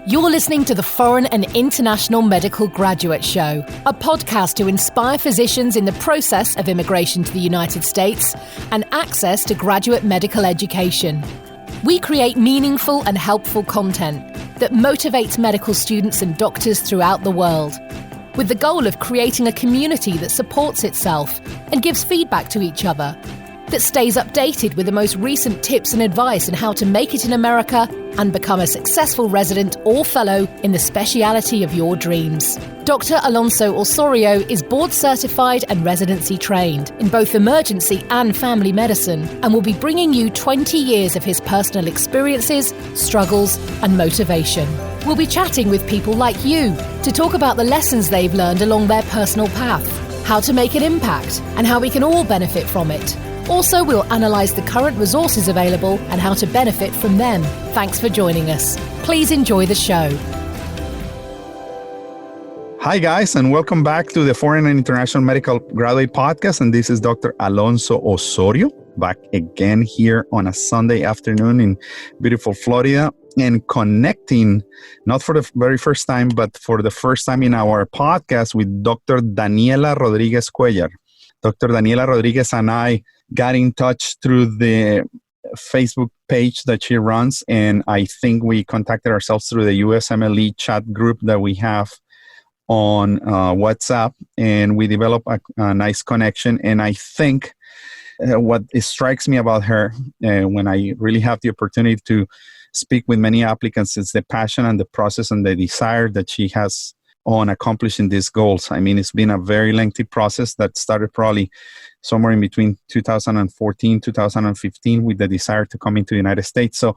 You're listening to the Foreign and International Medical Graduate Show, a podcast to inspire physicians in the process of immigration to the United States and access to graduate medical education. We create meaningful and helpful content that motivates medical students and doctors throughout the world, with the goal of creating a community that supports itself and gives feedback to each other, that stays updated with the most recent tips and advice on how to make it in America and become a successful resident or fellow in the speciality of your dreams. Dr. Alonso Osorio is board certified and residency trained in both emergency and family medicine and will be bringing you 20 years of his personal experiences, struggles, and motivation. We'll be chatting with people like you to talk about the lessons they've learned along their personal path, how to make an impact, and how we can all benefit from it. Also, we'll analyse the current resources available and how to benefit from them. Thanks for joining us. Please enjoy the show. Hi, guys, and welcome back to the Foreign and International Medical Graduate Podcast. And this is Dr. Alonso Osorio, back again here on a Sunday afternoon in beautiful Florida and connecting, not for the very first time, but for the first time in our podcast with Dr. Daniela Rodriguez Cuellar. Dr. Daniela Rodriguez and I got in touch through the Facebook page that she runs, and I think we contacted ourselves through the USMLE chat group that we have on WhatsApp, and we developed a nice connection. And I think what strikes me about her when I really have the opportunity to speak with many applicants is the passion and the process and the desire that she has on accomplishing these goals. I mean, it's been a very lengthy process that started probably somewhere in between 2014, 2015 with the desire to come into the United States. So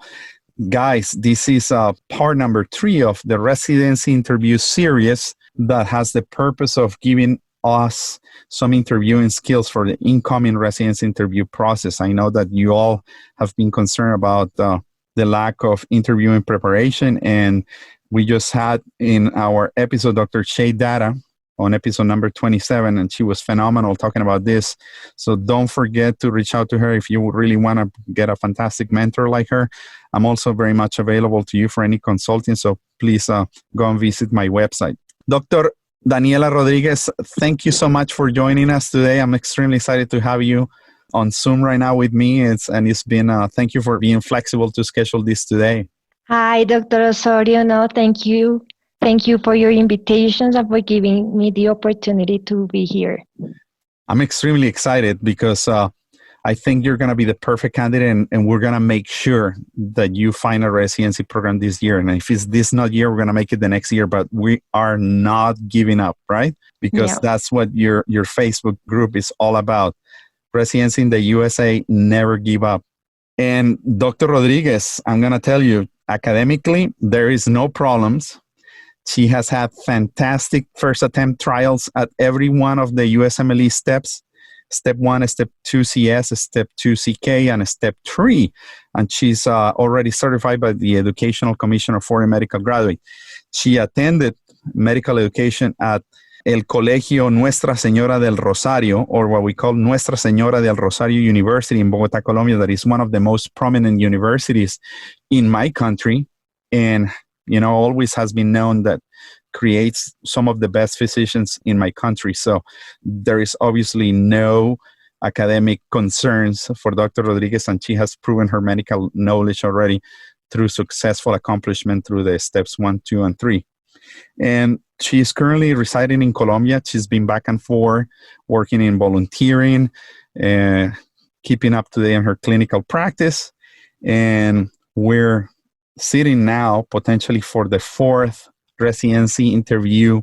guys, this is part number 3 of the residency interview series that has the purpose of giving us some interviewing skills for the incoming residency interview process. I know that you all have been concerned about the lack of interviewing preparation, and we just had in our episode Dr. Shay Data on episode number 27, and she was phenomenal talking about this. So don't forget to reach out to her if you really want to get a fantastic mentor like her. I'm also very much available to you for any consulting, so please go and visit my website. Dr. Daniela Rodriguez, thank you so much for joining us today. I'm extremely excited to have you on Zoom right now with me. It's been, thank you for being flexible to schedule this today. Hi, Dr. Osorio. No, thank you. Thank you for your invitations and for giving me the opportunity to be here. I'm extremely excited because I think you're going to be the perfect candidate, and we're going to make sure that you find a residency program this year. And if it's this not year, we're going to make it the next year, but we are not giving up, right? Because that's what your Facebook group is all about. Residency in the USA, never give up. And Dr. Rodriguez, I'm going to tell you, academically, there is no problems. She has had fantastic first attempt trials at every one of the USMLE steps. Step 1, Step 2 CS, Step 2 CK, and Step 3. And she's already certified by the Educational Commission of Foreign Medical Graduate. She attended medical education at El Colegio Nuestra Senora del Rosario, or what we call Nuestra Senora del Rosario University in Bogota, Colombia. That is one of the most prominent universities in my country. And, you know, always has been known that creates some of the best physicians in my country. So there is obviously no academic concerns for Dr. Rodriguez, and she has proven her medical knowledge already through successful accomplishment through the steps 1, 2, and 3. And she is currently residing in Colombia. She's been back and forth, working in volunteering, keeping up to date on her clinical practice. And we're sitting now potentially for the 4th residency interview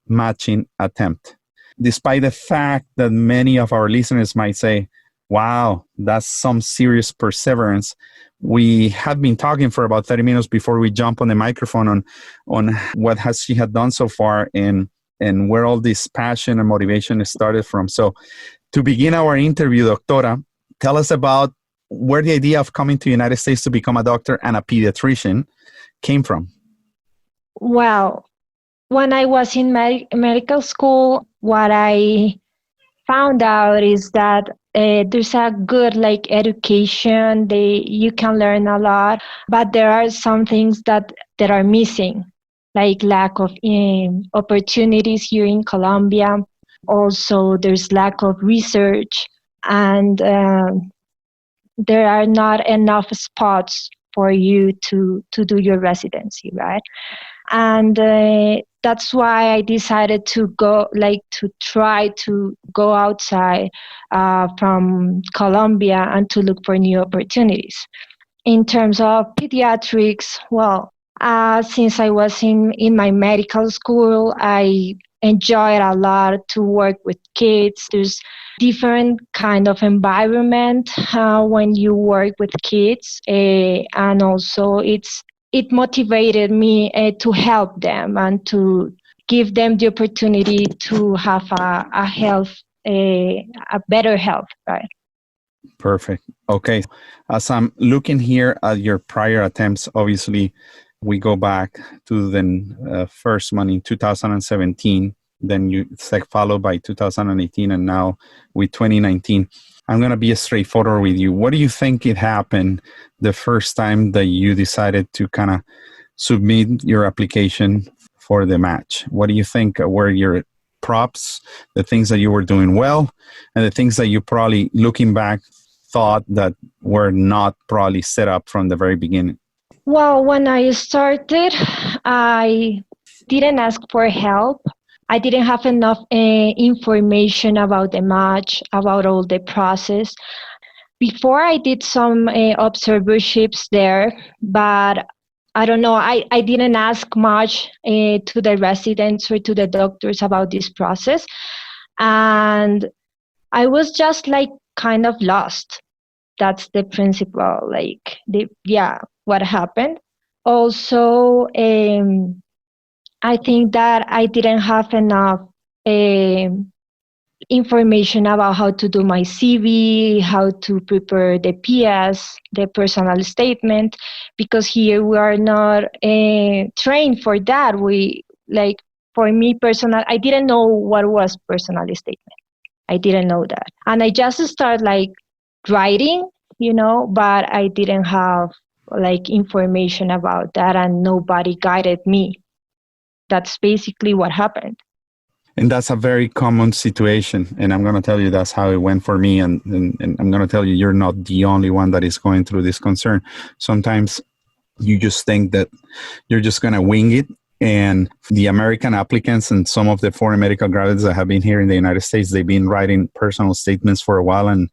matching attempt. Despite the fact that many of our listeners might say, wow, that's some serious perseverance. We had been talking for about 30 minutes before we jump on the microphone on what she had done so far and where all this passion and motivation started from. So to begin our interview, Doctora, tell us about where the idea of coming to the United States to become a doctor and a pediatrician came from. Well, when I was in medical school, what I found out is that there's a good education. You can learn a lot, but there are some things that are missing. like lack of opportunities here in Colombia. Also, there's lack of research, and there are not enough spots for you to do your residency, right? And that's why I decided to try to go outside from Colombia and to look for new opportunities. In terms of pediatrics, well, since I was in my medical school, I enjoyed a lot to work with kids. There's different kind of environment when you work with kids, and also it motivated me to help them and to give them the opportunity to have a better health, right? Perfect. Okay. As I'm looking here at your prior attempts, obviously, we go back to the first one in 2017, then you followed by 2018, and now with 2019. I'm going to be straightforward with you. What do you think it happened the first time that you decided to kind of submit your application for the match? What do you think were your props, the things that you were doing well, and the things that you probably, looking back, thought that were not probably set up from the very beginning? Well, when I started, I didn't ask for help. I didn't have enough information about the match, about all the process. Before I did some observerships there, but I don't know, I didn't ask much to the residents or to the doctors about this process. And I was just like kind of lost. That's the principle, like, what happened. Also, I think that I didn't have enough information about how to do my CV, how to prepare the PS, the personal statement, because here we are not trained for that. For me personal, I didn't know what was personal statement. I didn't know that. And I just started like writing, but I didn't have like information about that, and nobody guided me. That's basically what happened. And that's a very common situation. And I'm going to tell you that's how it went for me. And I'm going to tell you, you're not the only one that is going through this concern. Sometimes you just think that you're just going to wing it. And the American applicants and some of the foreign medical graduates that have been here in the United States, they've been writing personal statements for a while and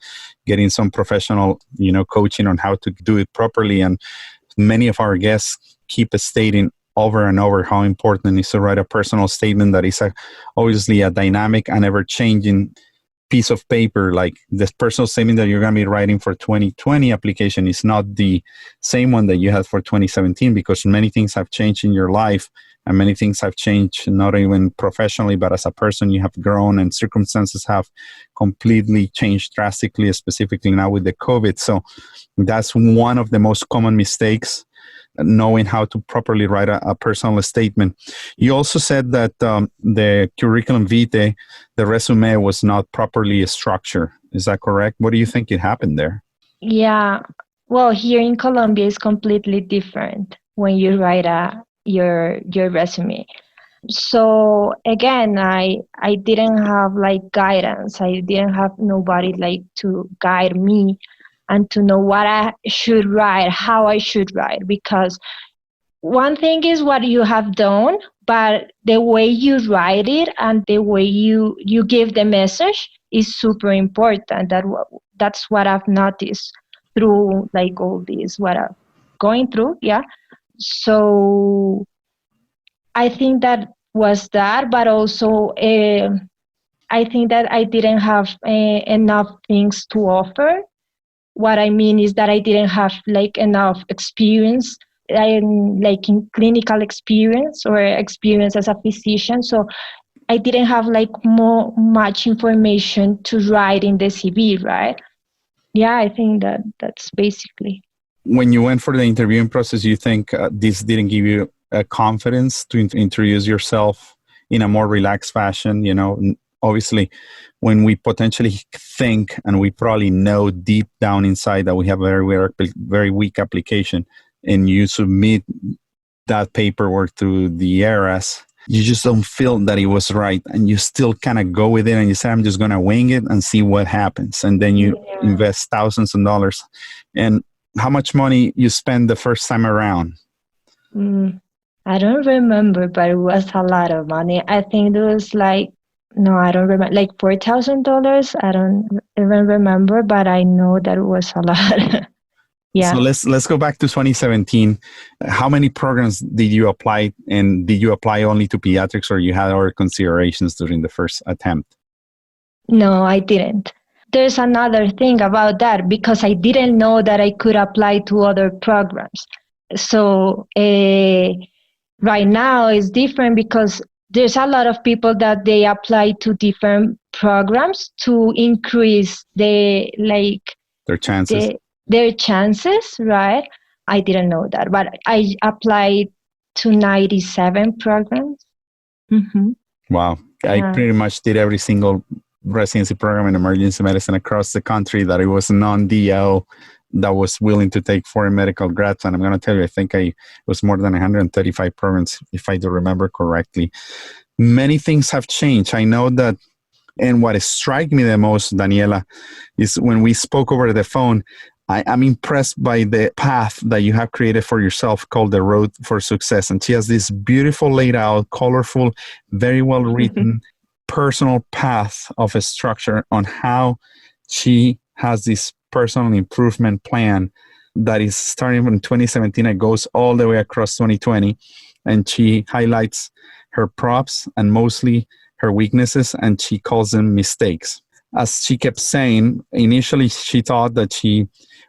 getting some professional, coaching on how to do it properly. And many of our guests keep stating over and over how important it is to write a personal statement that is obviously a dynamic and ever-changing piece of paper. Like this personal statement that you're going to be writing for 2020 application is not the same one that you had for 2017, because many things have changed in your life and many things have changed, not even professionally, but as a person. You have grown and circumstances have completely changed drastically, specifically now with the COVID. So that's one of the most common mistakes, knowing how to properly write a personal statement. You also said that the curriculum vitae, the resume, was not properly structured. Is that correct? What do you think it happened there? Yeah. Well, here in Colombia is completely different when you write your resume. So again, I didn't have like guidance. I didn't have nobody like to guide me and to know what I should write, how I should write. Because one thing is what you have done, but the way you write it and the way you give the message is super important. That's what I've noticed through like all this, what I'm going through. Yeah. So I think that was that, but also I think that I didn't have enough things to offer. What I mean is that I didn't have like enough experience, like in clinical experience or experience as a physician. So I didn't have like much information to write in the CV, right? Yeah, I think that's basically. When you went for the interviewing process, you think this didn't give you confidence to introduce yourself in a more relaxed fashion? Obviously, when we potentially think and we probably know deep down inside that we have a very weak application, and you submit that paperwork through the ERAS, you just don't feel that it was right. And you still kind of go with it and you say, I'm just going to wing it and see what happens. And then you invest thousands of dollars. And how much money you spend the first time around? I don't remember, but it was a lot of money. I think it was like, no, I don't remember, like $4,000. I don't even remember, but I know that it was a lot. Yeah. So let's go back to 2017. How many programs did you apply, and did you apply only to pediatrics, or you had other considerations during the first attempt? No, I didn't. There's another thing about that, because I didn't know that I could apply to other programs. So right now it's different, because there's a lot of people that they apply to different programs to increase their chances. Their chances, right? I didn't know that, but I applied to 97 programs. Mm-hmm. Wow. I pretty much did every single residency program in emergency medicine across the country that it was non-DL that was willing to take foreign medical grads. And I'm going to tell you, I think it was more than 135 programs, if I do remember correctly. Many things have changed. I know that, and what struck me the most, Daniela, is when we spoke over the phone, I'm impressed by the path that you have created for yourself called the Road for Success. And she has this beautiful, laid out, colorful, very well written, personal path of a structure on how she has this personal improvement plan that is starting from 2017 and goes all the way across 2020. And she highlights her props and mostly her weaknesses, and she calls them mistakes. As she kept saying, initially she thought that she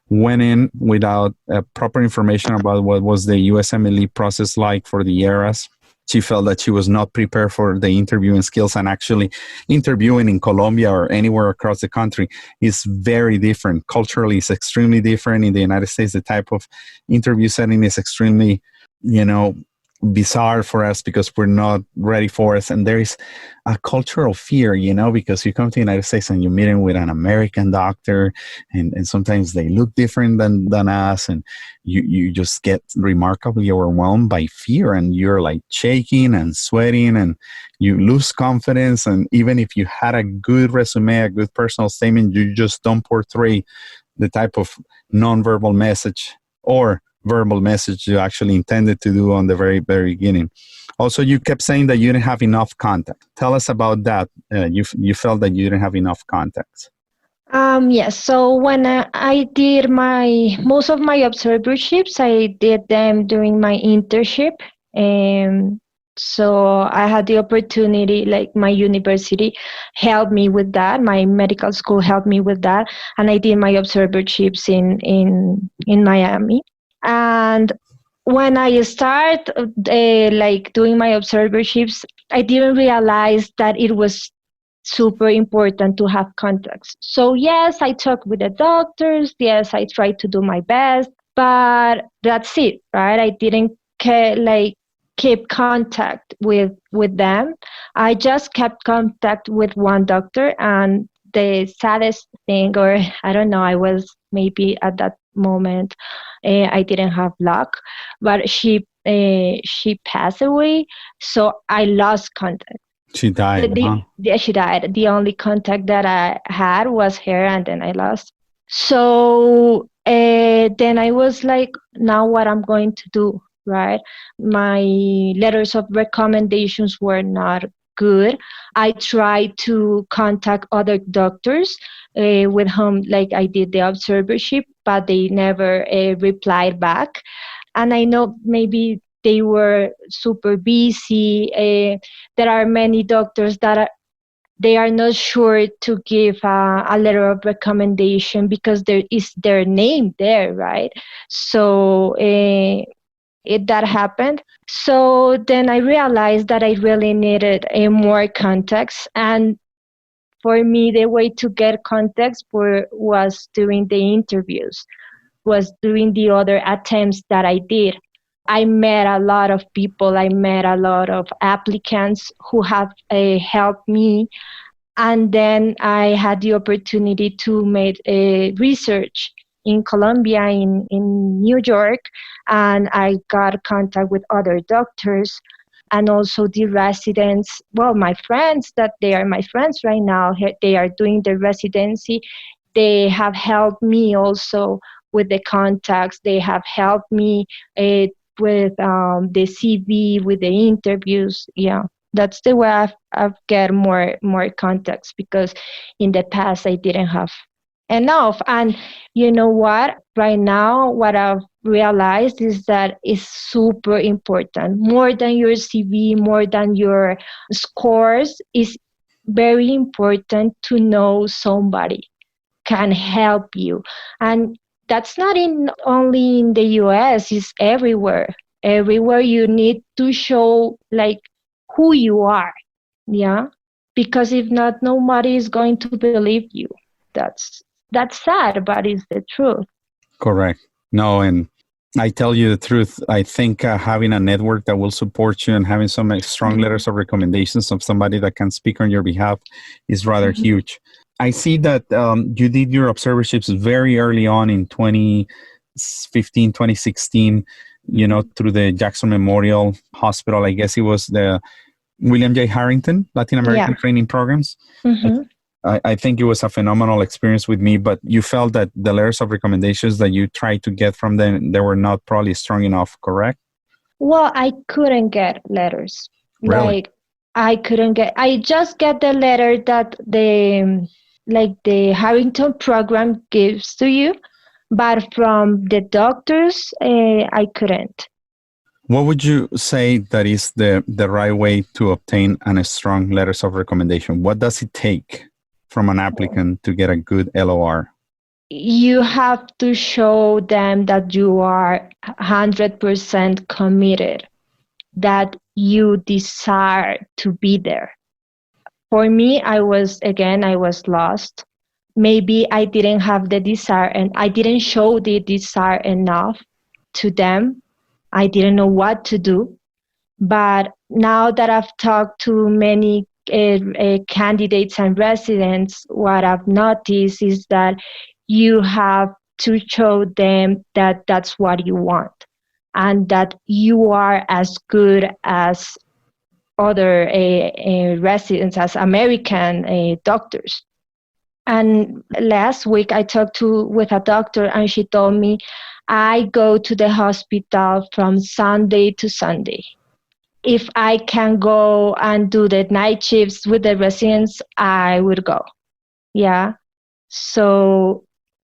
went in without proper information about what was the USMLE process like for the ERAS. She felt that she was not prepared for the interviewing skills, and actually interviewing in Colombia or anywhere across the country is very different. Culturally, it's extremely different. In the United States, the type of interview setting is extremely, bizarre for us because we're not ready for it. And there is a cultural fear, because you come to the United States and you're meeting with an American doctor, and sometimes they look different than us, and you just get remarkably overwhelmed by fear, and you're like shaking and sweating, and you lose confidence. And even if you had a good resume, a good personal statement, you just don't portray the type of nonverbal message or verbal message you actually intended to do on the very, very beginning. Also, you kept saying that you didn't have enough contact. Tell us about that. You felt that you didn't have enough contacts. Yes. So when I did most of my observerships, I did them during my internship. So I had the opportunity, like my university helped me with that. My medical school helped me with that. And I did my observerships in Miami. And when I start doing my observerships, I didn't realize that it was super important to have contacts. So yes, I talked with the doctors. Yes, I tried to do my best, but that's it, right? I didn't keep contact with them. I just kept contact with one doctor, and the saddest thing, or I don't know, I was maybe at that moment I didn't have luck, but she passed away, so I lost contact. She died. Yeah, she died. The only contact that I had was her, and then I lost. So then I was like, now what I'm going to do, right? My letters of recommendations were not good. I tried to contact other doctors with whom I did the observership, but they never replied back. And I know maybe they were super busy. There are many doctors that they are not sure to give a letter of recommendation because there is their name there, right? So that happened. So then I realized that I really needed more contacts. And for me, the way to get contacts was doing the interviews, was doing the other attempts that I did. I met a lot of people. I met a lot of applicants who have helped me. And then I had the opportunity to make research in Colombia, in New York, and I got contact with other doctors and also the residents. Well, my friends, that they are my friends right now, they are doing the residency. They have helped me also with the contacts. They have helped me with the CV, with the interviews. Yeah, that's the way I've get more contacts, because in the past I didn't have enough. And you know what? Right now, what I've realized is that it's super important. More than your CV, more than your scores, is very important to know somebody can help you. And that's not in only in the US, it's everywhere. Everywhere you need to show like who you are. Yeah. Because if not, nobody is going to believe you. That's sad, but it's the truth. Correct. No, and I tell you the truth. I think having a network that will support you and having some strong letters of recommendations of somebody that can speak on your behalf is rather huge. I see that you did your observerships very early on in 2015, 2016, through the Jackson Memorial Hospital. I guess it was the William J. Harrington Latin American Training Programs. I think it was a phenomenal experience with me, but you felt that the letters of recommendations that you tried to get from them, they were not probably strong enough, correct? Well, I couldn't get letters. Really? I just get the letter that the Harrington program gives to you, but from the doctors, I couldn't. What would you say that is the right way to obtain a strong letters of recommendation? What does it take from an applicant to get a good LOR? You have to show them that you are 100% committed, that you desire to be there. For me, I was lost. Maybe I didn't have the desire and I didn't show the desire enough to them. I didn't know what to do. But now that I've talked to many candidates and residents, what I've noticed is that you have to show them that that's what you want and that you are as good as other residents, as American doctors. And last week I talked with a doctor and she told me I go to the hospital from Sunday to Sunday. If I can go and do the night shifts with the residents, I would go. Yeah. So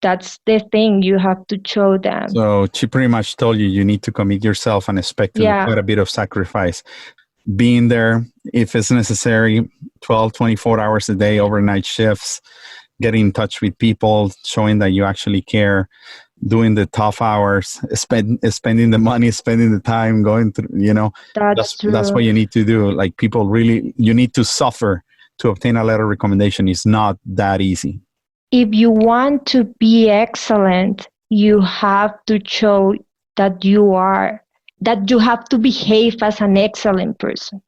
that's the thing, you have to show them. So she pretty much told you need to commit yourself and expect to do quite a bit of sacrifice. Being there, if it's necessary, 12, 24 hours a day, overnight shifts, getting in touch with people, showing that you actually care, doing the tough hours, spending the money, spending the time, going through, that's what you need to do. Like people really, you need to suffer to obtain a letter of recommendation. It's not that easy. If you want to be excellent, you have to show that you have to behave as an excellent person.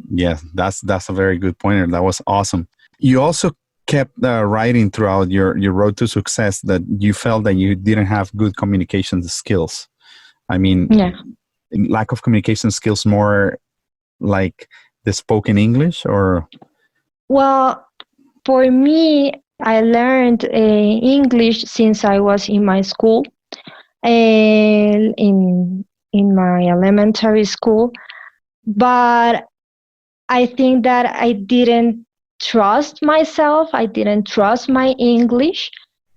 Yes, that's a very good pointer. That was awesome. You also kept writing throughout your road to success that you felt that you didn't have good communication skills. I mean, lack of communication skills, more like the spoken English, or? Well, for me, I learned English since I was in my school, in my elementary school, but I think that I didn't trust myself. I didn't trust my English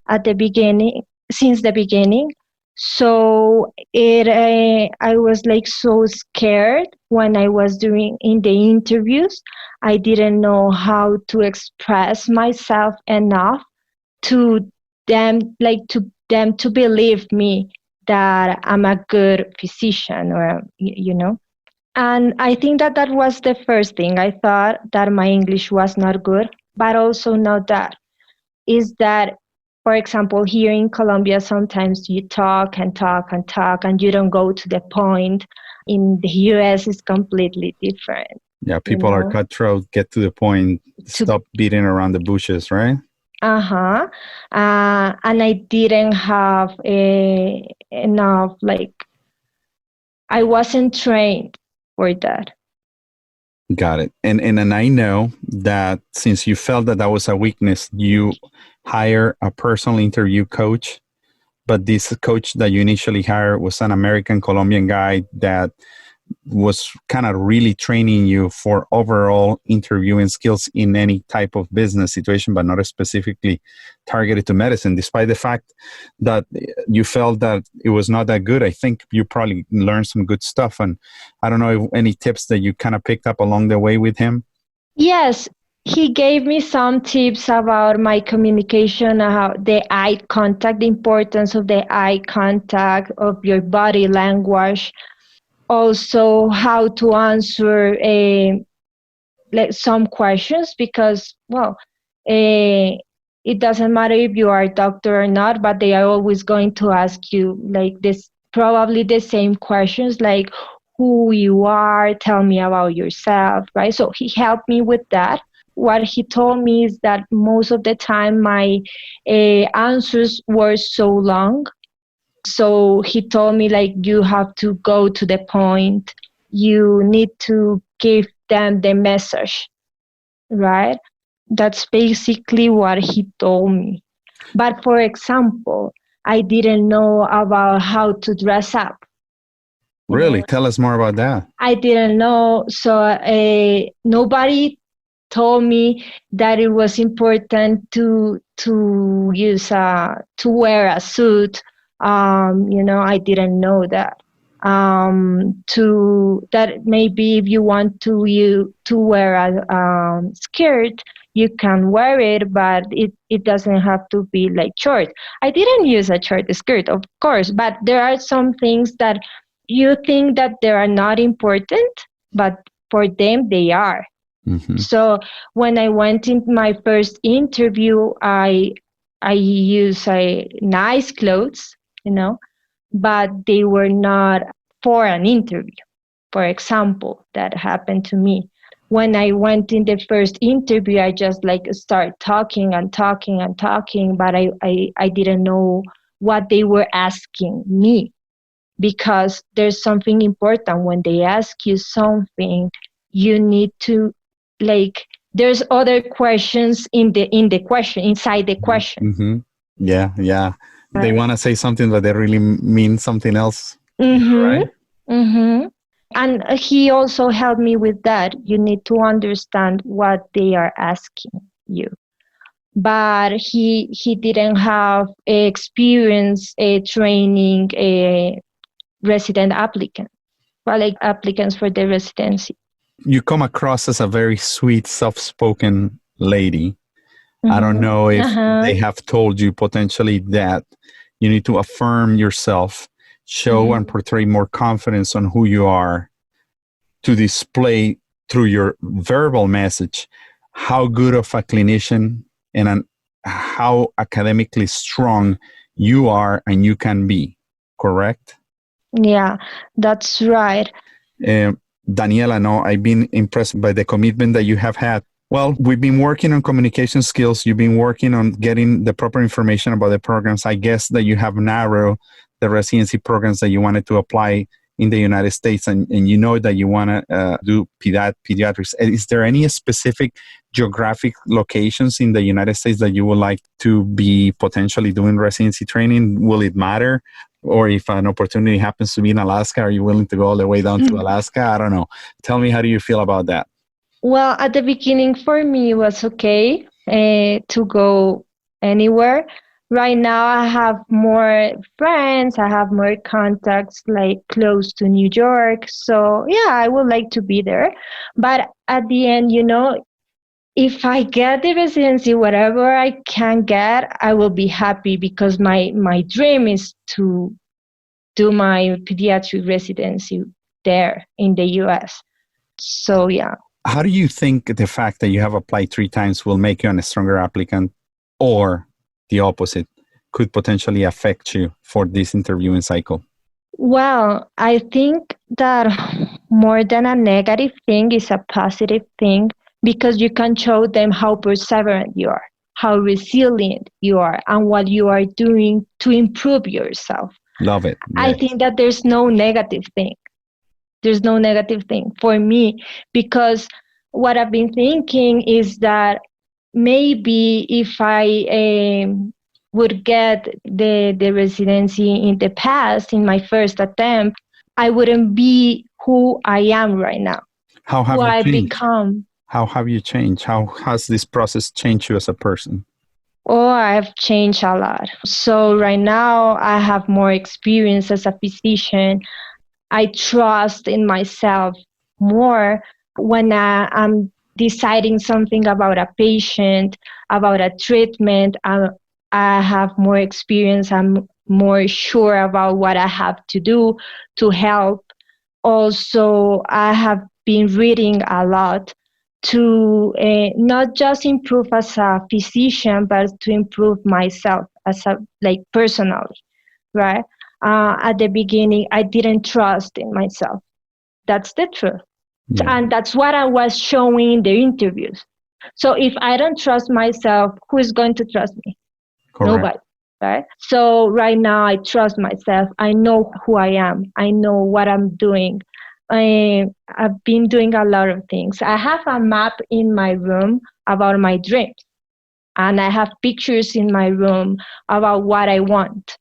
since the beginning. So I was like so scared when I was doing in the interviews. I didn't know how to express myself enough to them, to believe me that I'm a good physician, or And I think that was the first thing. I thought that my English was not good, but also not that. Is that, for example, here in Colombia, sometimes you talk and talk and talk and you don't go to the point. In the US, it's completely different. Yeah, people are cutthroat, get to the point, stop beating around the bushes, right? Uh-huh. And I didn't have enough, like, I wasn't trained for that. Got it. And I know that since you felt that that was a weakness, you hire a personal interview coach. But this coach that you initially hired was an American Colombian guy that was kind of really training you for overall interviewing skills in any type of business situation, but not specifically targeted to medicine. Despite the fact that you felt that it was not that good, I think you probably learned some good stuff. And I don't know if any tips that you kind of picked up along the way with him. Yes, he gave me some tips about my communication, how the eye contact, the importance of the eye contact, of your body language, also how to answer like some questions, because, well, it doesn't matter if you are a doctor or not, but they are always going to ask you like this, probably the same questions, like who you are, tell me about yourself, right? So he helped me with that. What he told me is that most of the time my answers were so long. So he told me, like, you have to go to the point. You need to give them the message, right? That's basically what he told me. But for example, I didn't know about how to dress up. Really? Tell us more about that. I didn't know. So nobody told me that it was important to use to wear a suit. I didn't know that. To that maybe if you want to wear a skirt, you can wear it, but it doesn't have to be like short. I didn't use a short skirt, of course, but there are some things that you think that they are not important, but for them they are. Mm-hmm. So when I went in my first interview, I used nice clothes, but they were not for an interview. For example, that happened to me. When I went in the first interview, I just like start talking and talking and talking, but I didn't know what they were asking me, because there's something important when they ask you something. You need to, like, there's other questions in the question, inside the question. Mm-hmm. Yeah. They want to say something, but they really mean something else. Mm-hmm. Right? Mm-hmm. And he also helped me with that. You need to understand what they are asking you. But he didn't have experience training a resident applicant, well, like applicants for the residency. You come across as a very sweet, soft-spoken lady. Mm-hmm. I don't know if they have told you potentially that you need to affirm yourself, show and portray more confidence on who you are, to display through your verbal message how good of a clinician and how academically strong you are and you can be. Correct? Yeah, that's right. Daniela, no, I've been impressed by the commitment that you have had. Well, we've been working on communication skills. You've been working on getting the proper information about the programs. I guess that you have narrowed the residency programs that you wanted to apply in the United States, and you know that you want to do pediatrics. Is there any specific geographic locations in the United States that you would like to be potentially doing residency training? Will it matter? Or if an opportunity happens to be in Alaska, are you willing to go all the way down to Alaska? I don't know. Tell me, how do you feel about that? Well, at the beginning for me it was okay to go anywhere. Right now I have more friends, I have more contacts like close to New York. So yeah, I would like to be there. But at the end, if I get the residency, whatever I can get, I will be happy, because my dream is to do my pediatric residency there in the US. So yeah. How do you think the fact that you have applied 3 times will make you a stronger applicant, or the opposite could potentially affect you for this interviewing cycle? Well, I think that more than a negative thing is a positive thing, because you can show them how perseverant you are. how resilient you are and what you are doing to improve yourself. Love it. I Yes. think that there's no negative thing. There's no negative thing for me, because what I've been thinking is that maybe if I would get the residency in the past, in my first attempt, I wouldn't be who I am right now, How have who you I changed? become. How have you changed? How has this process changed you as a person? Oh, I've changed a lot. So right now I have more experience as a physician. I trust in myself more when I'm deciding something about a patient, about a treatment. I have more experience. I'm more sure about what I have to do to help. Also, I have been reading a lot to not just improve as a physician, but to improve myself as a personally, right? At the beginning, I didn't trust in myself. That's the truth. Yeah. And that's what I was showing in the interviews. So if I don't trust myself, who is going to trust me? Correct. Nobody, right? So right now I trust myself. I know who I am. I know what I'm doing. I've been doing a lot of things. I have a map in my room about my dreams. And I have pictures in my room about what I want.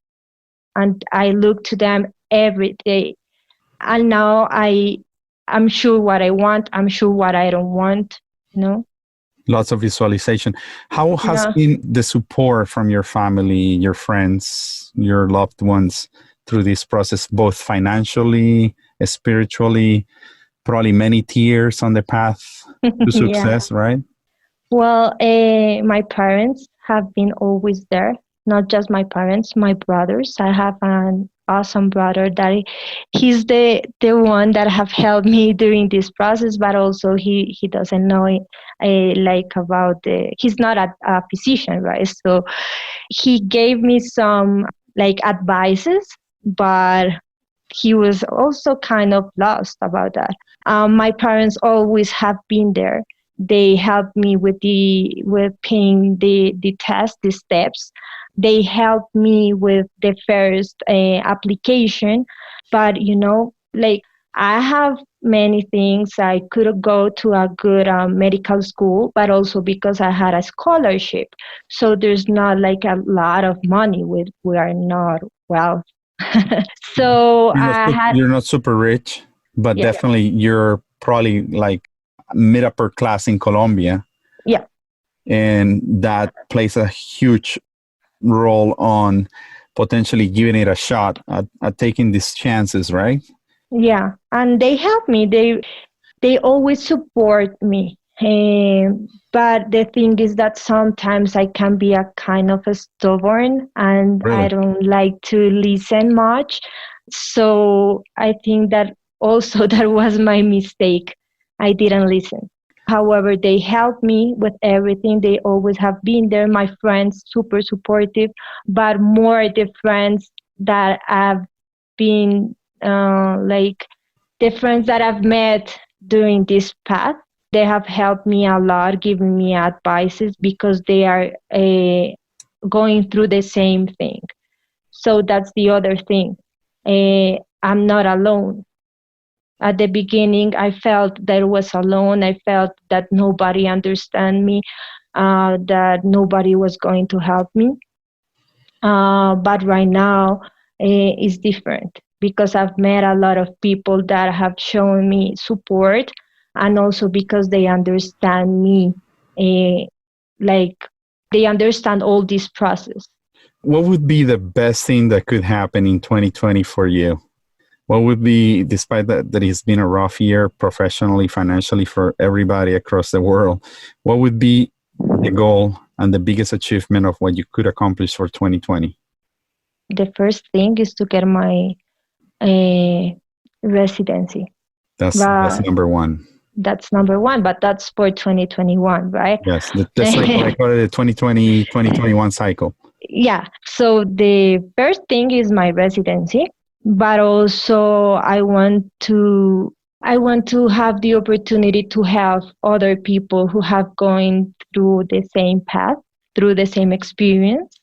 And I look to them every day. And now I'm sure what I want. I'm sure what I don't want, you know? Lots of visualization. How has been the support from your family, your friends, your loved ones through this process, both financially, spiritually, probably many tears on the path to success, right? Well, my parents have been always there. Not just my parents, my brothers. I have an awesome brother that he's the one that have helped me during this process, but also he doesn't know about he's not a physician, right? So he gave me some advices, but he was also kind of lost about that. My parents always have been there. They helped me with paying the test, the steps. They helped me with the first application, but I have many things. I could go to a good medical school, but also because I had a scholarship. So there's not a lot of money. We are not well. So you're not super rich, but Yeah. definitely you're probably mid upper class in Colombia. Yeah. And that plays a huge role on potentially giving it a shot at taking these chances, right? Yeah, and they help me. They always support me. But the thing is that sometimes I can be a kind of a stubborn, and Really? I don't like to listen much. So I think that also that was my mistake. I didn't listen. However, they help me with everything. They always have been there. My friends, super supportive, but more the friends that I've been the friends that I've met during this path. They have helped me a lot, giving me advices because they are going through the same thing. So that's the other thing. I'm not alone. At the beginning, I felt that I was alone. I felt that nobody understand me, that nobody was going to help me. But right now, it's different because I've met a lot of people that have shown me support, and also because they understand me, they understand all this process. What would be the best thing that could happen in 2020 for you? What would be, despite that it's been a rough year professionally, financially for everybody across the world, what would be the goal and the biggest achievement of what you could accomplish for 2020? The first thing is to get my residency. That's number one. That's number one, but that's for 2021, right? Yes, the cycle, I call it the 2020, 2021 cycle. Yeah, so the first thing is my residency, but also I want to have the opportunity to help other people who have going through the same path. through the same experience,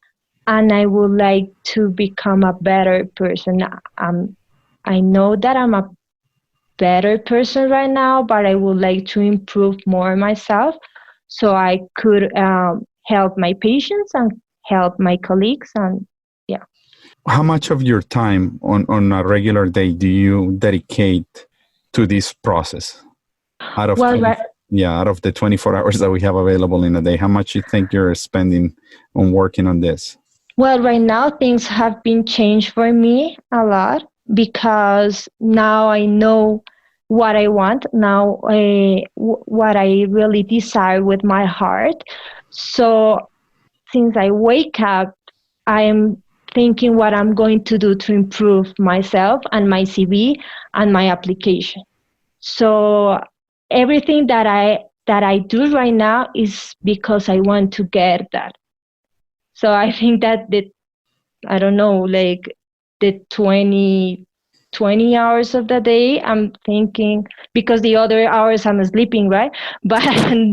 and I would like to become a better person. I know that I'm a better person right now, but I would like to improve more myself so I could help my patients and help my colleagues. And yeah. How much of your time on a regular day do you dedicate to this process? Out of Well, out of the 24 hours that we have available in a day, how much you think you're spending on working on this? Well, right now things have been changed for me a lot because now I know what I want, now what I really desire with my heart. So since I wake up, I am thinking what I'm going to do to improve myself and my CV and my application. So everything that I do right now is because I want to get that. So I think that I don't know, like the 20 hours of the day, I'm thinking, because the other hours I'm sleeping, right? But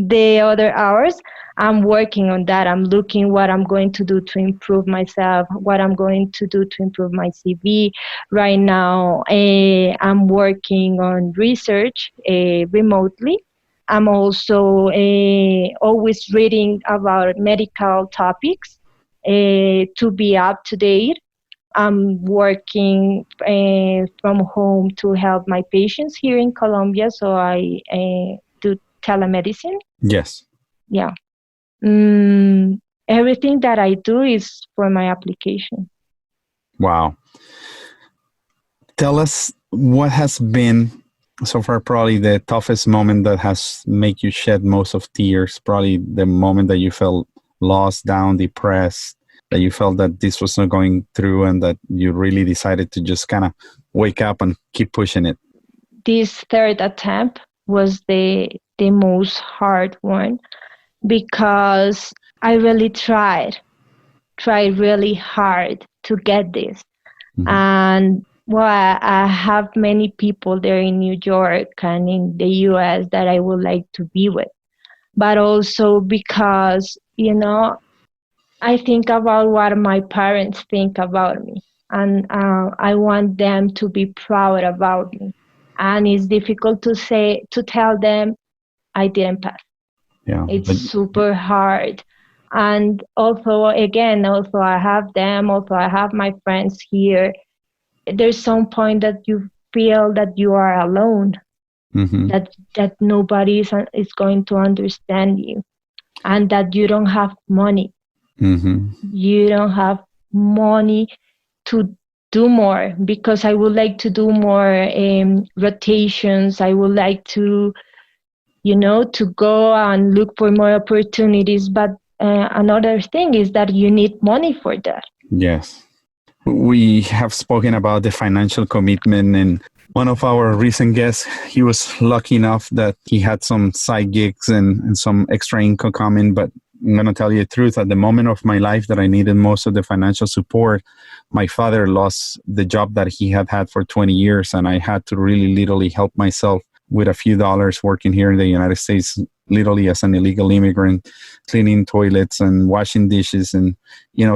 the other hours, I'm working on that. I'm looking what I'm going to do to improve myself, what I'm going to do to improve my CV. Right now, I'm working on research remotely. I'm also always reading about medical topics to be up to date. I'm working from home to help my patients here in Colombia, so I do telemedicine. Yes. Yeah. Everything that I do is for my application. Wow. Tell us what has been so far probably the toughest moment that has made you shed most of tears, probably the moment that you felt lost, down, depressed, that you felt that this was not going through and that you really decided to just kind of wake up and keep pushing it. This third attempt was the most hard one because I really tried really hard to get this. Mm-hmm. And well, I have many people there in New York and in the US that I would like to be with. But also because, I think about what my parents think about me. And I want them to be proud about me. And it's difficult to tell them I didn't pass. Yeah, it's super hard. And also I have them, also I have my friends here. There's some point that you feel that you are alone, mm-hmm. that nobody is going to understand you, and that you don't have money. Mm-hmm. You don't have money to do more, because I would like to do more rotations. I would like to to go and look for more opportunities. But another thing is that you need money for that. Yes. We have spoken about the financial commitment, and one of our recent guests, he was lucky enough that he had some side gigs and some extra income coming. But I'm going to tell you the truth, at the moment of my life that I needed most of the financial support, my father lost the job that he had had for 20 years, and I had to really literally help myself with a few dollars working here in the United States, literally as an illegal immigrant, cleaning toilets and washing dishes. And,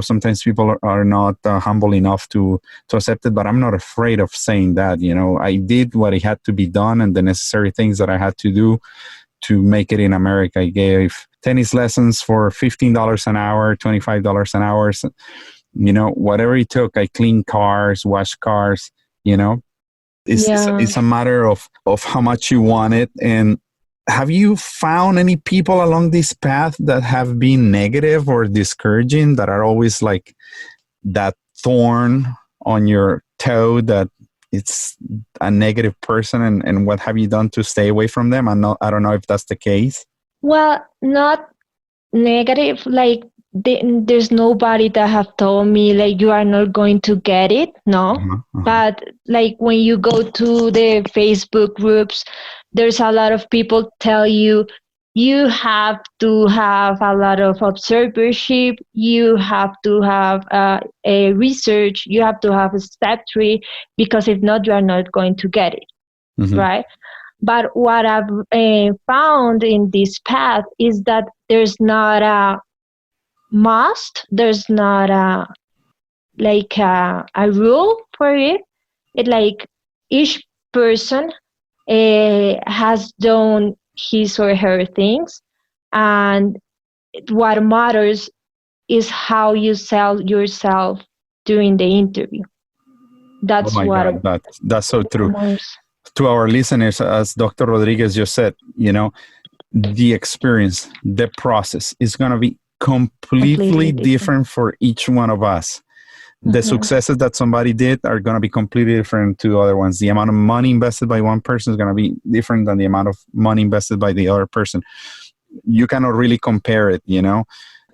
sometimes people are not humble enough to accept it, but I'm not afraid of saying that. I did what had to be done and the necessary things that I had to do to make it in America. I gave tennis lessons for $15 an hour, $25 an hour. So, whatever it took. I cleaned cars, washed cars, It's a matter of how much you want it. And have you found any people along this path that have been negative or discouraging, that are always like that thorn on your toe, that it's a negative person? And what have you done to stay away from them? I don't know if that's the case. Well, not negative, like there's nobody that have told me like you are not going to get it. No. Uh-huh. But like when you go to the Facebook groups, there's a lot of people tell you have to have a lot of observership, you have to have a research, you have to have a step 3, because if not, you are not going to get it. Mm-hmm. Right? But what I've found in this path is that there's not must. There's not a rule for it. It like each person has done his or her things, and what matters is how you sell yourself during the interview. Oh That's my what God, that's so true. matters. To our listeners, as Dr. Rodriguez just said, the experience, the process is going to be completely Completely different. different for each one of us. The Mhm. successes that somebody did are going to be completely different to other ones. The amount of money invested by one person is going to be different than the amount of money invested by the other person. You cannot really compare it.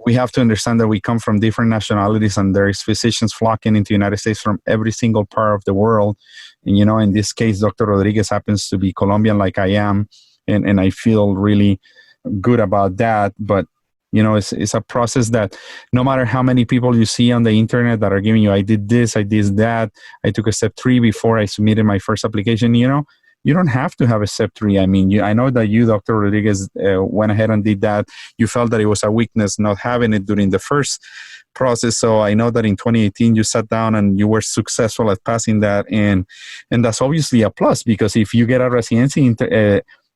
We have to understand that we come from different nationalities, and there is physicians flocking into the United States from every single part of the world. And, in this case, Dr. Rodriguez happens to be Colombian like I am, and I feel really good about that. But it's a process that no matter how many people you see on the internet that are giving you, I did this, I did that, I took a step 3 before I submitted my first application, you don't have to have a step 3. I mean, I know that you, Dr. Rodriguez, went ahead and did that. You felt that it was a weakness not having it during the first process. So I know that in 2018 you sat down and you were successful at passing that, and that's obviously a plus, because if you get a residency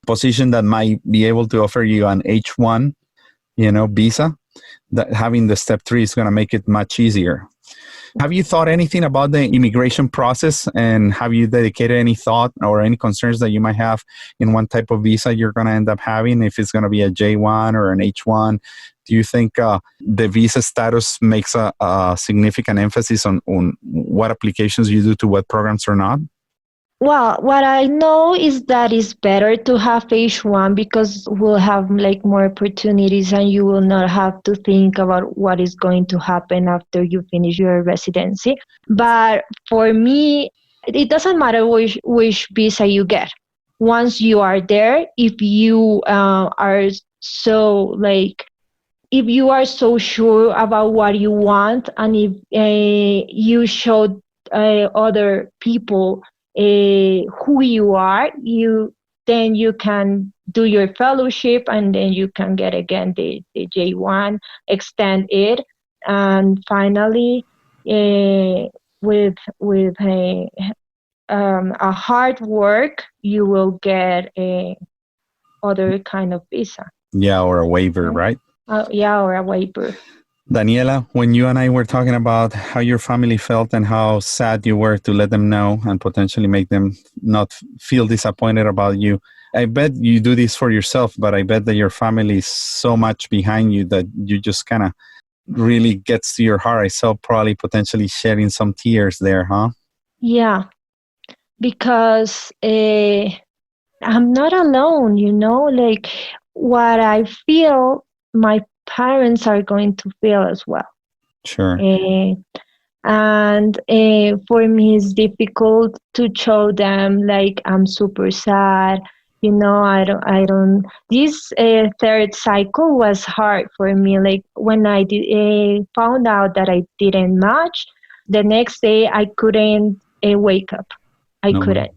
position that might be able to offer you an H1 visa, that having the step 3 is going to make it much easier. Have you thought anything about the immigration process, and have you dedicated any thought or any concerns that you might have in what type of visa you're going to end up having, if it's going to be a J1 or an H1? Do you think the visa status makes a significant emphasis on what applications you do to what programs or not? Well, what I know is that it's better to have H1 because we'll have like more opportunities, and you will not have to think about what is going to happen after you finish your residency. But for me, it doesn't matter which visa you get. Once you are there, if you are so like if you are so sure about what you want, and if you show other people who you are, then you can do your fellowship, and then you can get again the J1, extend it, and finally, with a hard work, you will get a other kind of visa. Yeah, or a waiver, right? Yeah, or a waiver. Daniela, when you and I were talking about how your family felt and how sad you were to let them know and potentially make them not feel disappointed about you, I bet you do this for yourself, but I bet that your family is so much behind you that you just kind of really gets to your heart. I saw probably potentially shedding some tears there, huh? Yeah, because I'm not alone, like what I feel, my parents are going to feel as well. Sure. And for me, it's difficult to show them like I'm super sad. I don't. This third cycle was hard for me. Like when I found out that I didn't match, the next day I couldn't wake up. I No. couldn't.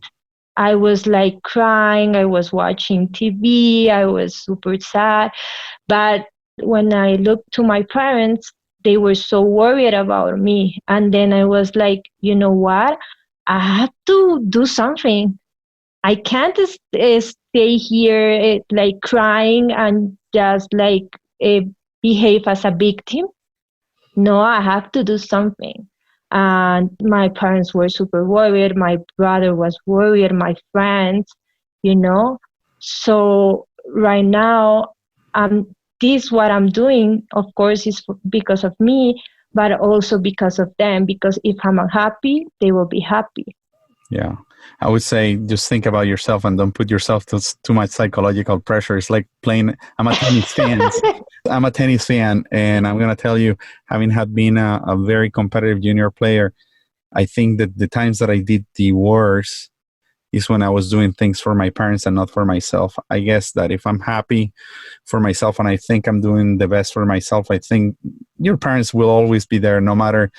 I was like crying. I was watching TV. I was super sad. But when I looked to my parents, they were so worried about me. And then I was like, you know what? I have to do something. I can't stay here like crying and just like behave as a victim. No, I have to do something. And my parents were super worried. My brother was worried. My friends, you know. So right now, this what I'm doing, of course, is because of me, but also because of them. Because if I'm unhappy, they will be happy. Yeah. I would say just think about yourself and don't put yourself to too much psychological pressure. It's like playing, I'm a tennis fan. I'm a tennis fan, and I'm going to tell you, having had been a very competitive junior player, I think that the times that I did the worst is when I was doing things for my parents and not for myself. I guess that if I'm happy for myself and I think I'm doing the best for myself, I think your parents will always be there, no matter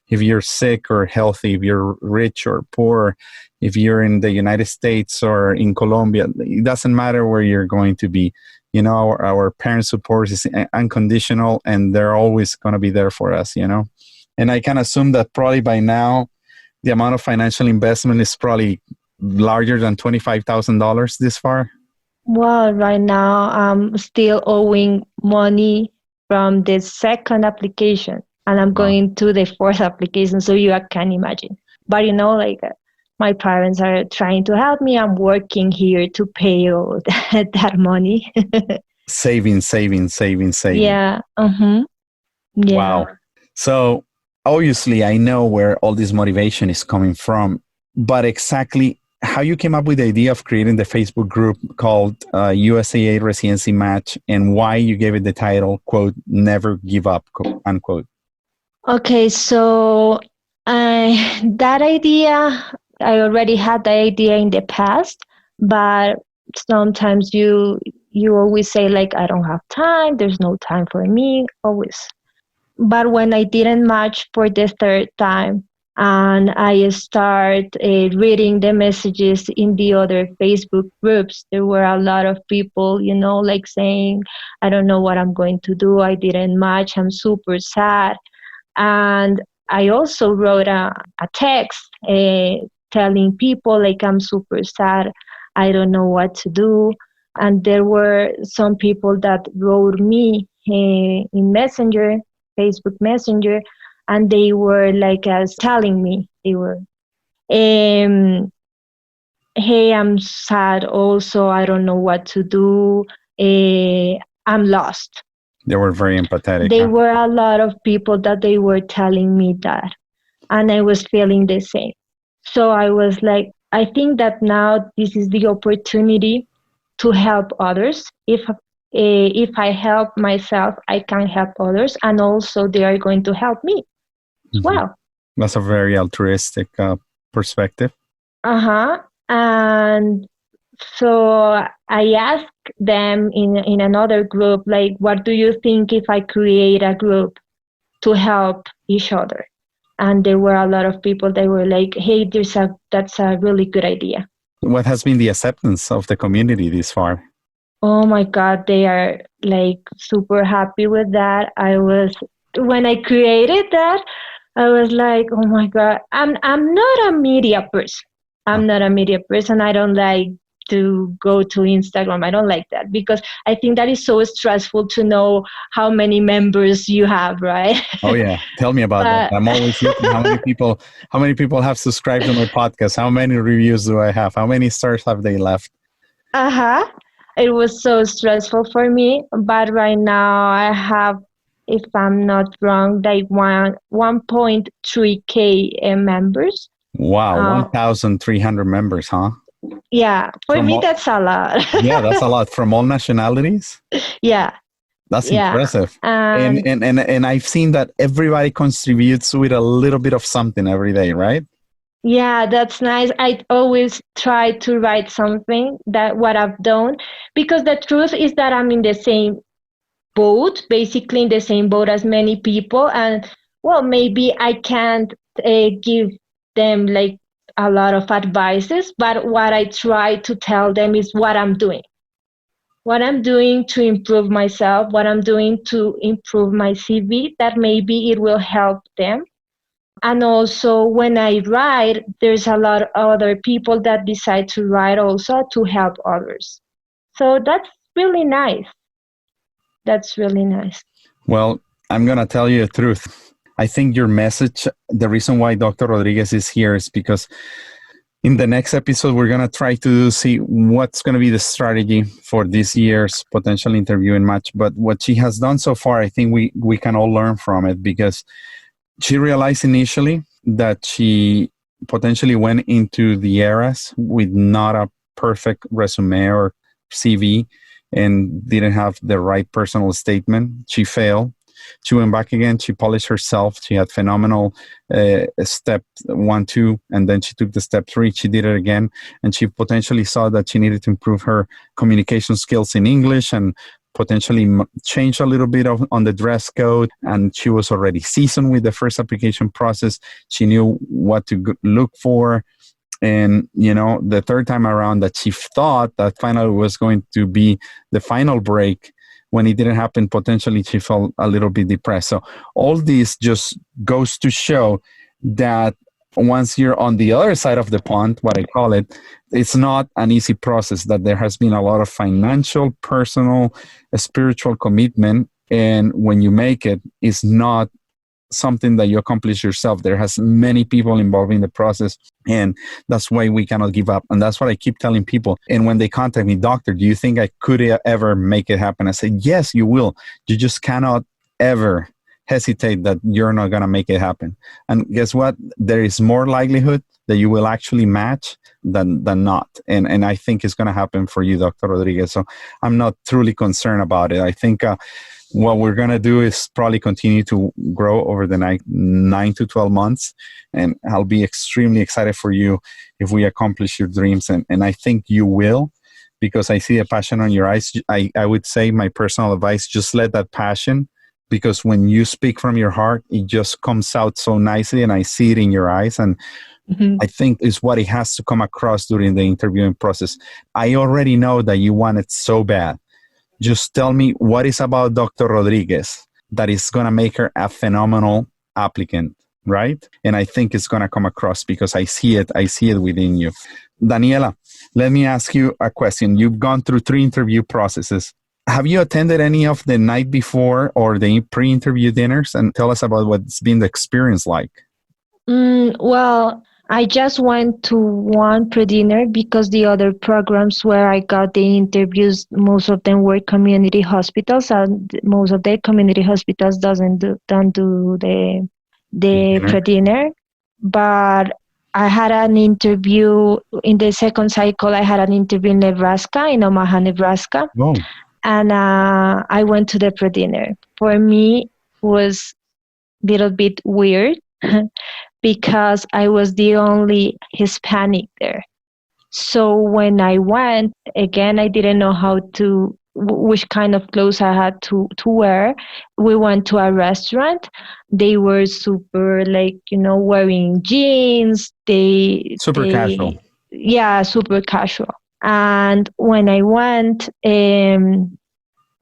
if you're sick or healthy, if you're rich or poor, if you're in the United States or in Colombia. It doesn't matter where you're going to be. our parents' support is unconditional, and they're always going to be there for us, And I can assume that probably by now, the amount of financial investment is probably larger than $25,000 this far. Well, right now I'm still owing money from the second application, and I'm going to the fourth application, so you can imagine. But my parents are trying to help me. I'm working here to pay all that money. Saving. Yeah. Yeah. Wow. So obviously, I know where all this motivation is coming from, but exactly how you came up with the idea of creating the Facebook group called USAResidency Match, and why you gave it the title, quote, "Never Give Up," unquote. Okay, so that idea, I already had the idea in the past, but sometimes you always say I don't have time, there's no time for me, always. But when I didn't match for the third time, and I start reading the messages in the other Facebook groups, there were a lot of people, saying, I don't know what I'm going to do, I didn't match, I'm super sad. And I also wrote a text telling people I'm super sad, I don't know what to do. And there were some people that wrote me in Messenger, Facebook Messenger, and they were telling me, they were, hey, I'm sad also, I don't know what to do, I'm lost. They were very empathetic. There were a lot of people that they were telling me that, and I was feeling the same. So I was I think that now this is the opportunity to help others. If I help myself, I can help others, and also they are going to help me as well. That's a very altruistic perspective. And so I asked them in another group, what do you think if I create a group to help each other? And there were a lot of people that were hey, that's a really good idea. What has been the acceptance of the community this far? Oh my God, they are super happy with that. When I created that, I was oh my God, I'm not a media person. I'm not a media person. I don't like to go to Instagram. I don't like that because I think that is so stressful to know how many members you have, right? Oh yeah, tell me about that. I'm always looking how many people have subscribed to my podcast. How many reviews do I have? How many stars have they left? It was so stressful for me, but right now I have, if I'm not wrong, 1.3K members. Wow, 1,300 members, huh? Yeah, for me that's a lot. Yeah, that's a lot. From all nationalities? Yeah. That's impressive. And I've seen that everybody contributes with a little bit of something every day, right? Yeah, that's nice. I always try to write something that what I've done, because the truth is that I'm in the same boat, basically in the same boat as many people. And well, maybe I can't give them a lot of advices, but what I try to tell them is what I'm doing to improve myself, what I'm doing to improve my CV, that maybe it will help them. And also when I write, there's a lot of other people that decide to write also to help others. So that's really nice. That's really nice. Well, I'm going to tell you the truth. I think your message, the reason why Dr. Rodriguez is here is because in the next episode, we're going to try to see what's going to be the strategy for this year's potential interview and match. But what she has done so far, I think we can all learn from it, because she realized initially that she potentially went into the ERAS with not a perfect resume or CV and didn't have the right personal statement. She failed. She went back again. She polished herself. She had phenomenal step 1, 2, and then she took the step 3. She did it again, and she potentially saw that she needed to improve her communication skills in English and potentially change a little bit on the dress code. And she was already seasoned with the first application process. She knew what to look for. And, the third time around that she thought that finally was going to be the final break, when it didn't happen, potentially she felt a little bit depressed. So all this just goes to show that once you're on the other side of the pond, what I call it, it's not an easy process, that there has been a lot of financial, personal, spiritual commitment. And when you make it, it's not something that you accomplish yourself. There has many people involved in the process, and that's why we cannot give up. And that's what I keep telling people. And when they contact me, doctor, do you think I could ever make it happen? I say, yes, you will. You just cannot ever hesitate that you're not going to make it happen. And guess what? There is more likelihood that you will actually match than not. And I think it's going to happen for you, Dr. Rodriguez. So I'm not truly concerned about it. I think what we're going to do is probably continue to grow over the 9 to 12 months. And I'll be extremely excited for you if we accomplish your dreams. And I think you will, because I see a passion on your eyes. I would say, my personal advice, just let that passion, because when you speak from your heart, it just comes out so nicely, and I see it in your eyes. And I think it's what it has to come across during the interviewing process. I already know that you want it so bad. Just tell me what is about Dr. Rodriguez that is going to make her a phenomenal applicant, right? And I think it's going to come across, because I see it within you. Daniela, let me ask you a question. You've gone through 3 interview processes. Have you attended any of the night before or the pre-interview dinners? And tell us about what's been the experience like. Well, I just went to one pre-dinner, because the other programs where I got the interviews, most of them were community hospitals, and most of the community hospitals don't do the pre-dinner. But I had an interview in the second cycle. I had an interview in Nebraska, in Omaha, Nebraska. Oh. And I went to the pre-dinner. For me, it was a little bit weird because I was the only Hispanic there. So when I went, again, I didn't know which kind of clothes I had to wear. We went to a restaurant. They were super, wearing jeans. Super casual. Yeah, super casual. And when I went, they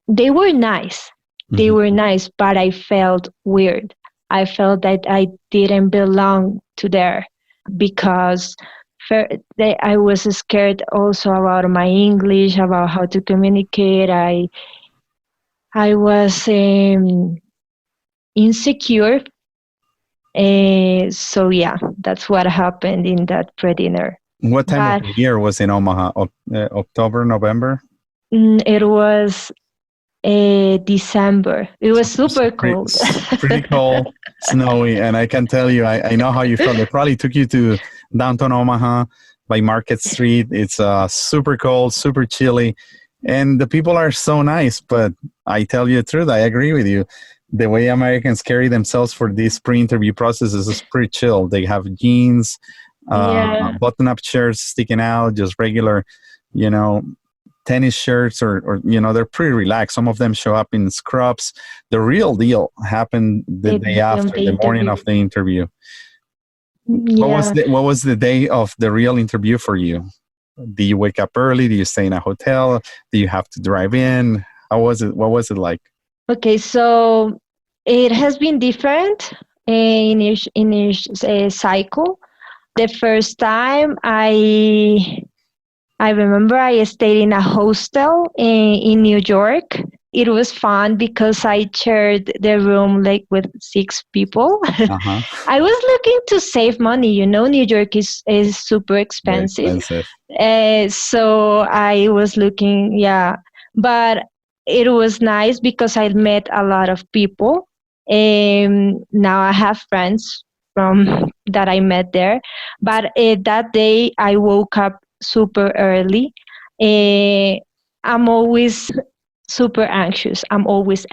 were nice. They were nice, but I felt weird. I felt that I didn't belong to there, because I was scared also about my English, about how to communicate. I was insecure. So yeah, that's what happened in that pre-dinner. What time of the year was in Omaha? October, November? It was December. It was super cold. Pretty cold, snowy. And I can tell you, I know how you felt. They probably took you to downtown Omaha by Market Street. It's super cold, super chilly. And the people are so nice. But I tell you the truth, I agree with you. The way Americans carry themselves for these pre-interview processes is pretty chill. They have jeans, button-up shirts sticking out, just regular, tennis shirts, or they're pretty relaxed. Some of them show up in scrubs. The real deal happened the day after, the morning of the interview. Yeah. What was the day of the real interview for you? Do you wake up early? Do you stay in a hotel? Do you have to drive in? How was it? What was it like? Okay, so it has been different in each cycle. The first time I remember I stayed in a hostel in New York. It was fun because I shared the room with 6 people. Uh-huh. I was looking to save money. New York is super expensive. So I was looking, but it was nice because I met a lot of people. Now I have friends from that I met there. But that day I woke up super early. I'm always super anxious. I'm always